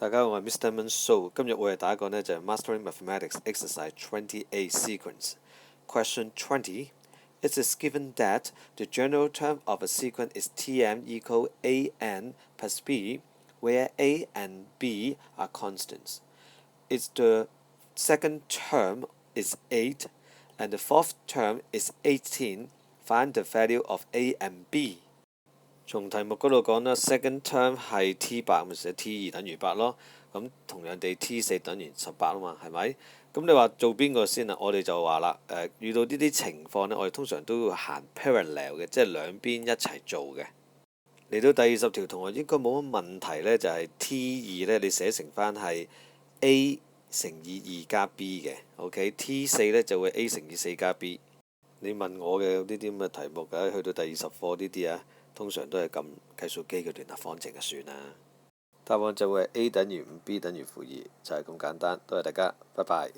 大家好，我係 Mr. Manso，今日會係打一個呢就係 Mastering Mathematics Exercise 20A Sequence. Question 20. It is given that the general term of a sequence is Tm equal An plus B, where A and B are constants. If the second term is 8 and the fourth term is 18, find the value of A and B. 從題目嗰度講啦 second term 係 T8，咪寫 T2等於8咯。咁同樣地 T4等於18啊嘛，係咪？咁你話做邊個先啊？我哋就話啦，遇到呢啲情況呢，我哋通常都要行 parallel 嘅，即係兩邊一齊做嘅。嚟到第20條，同學應該冇乜問題呢，就係 T2呢，你寫成翻係 A 乘以2加 B 嘅，OK？T4呢就會 A 乘以4加 B。你問我嘅呢啲咁嘅題目嘅，去到第20課呢啲啊。通常都係撳計數機嘅聯合方程就算啦。答案就會係 A 等於5，B 等於負2，就係咁簡單。多謝大家，拜拜。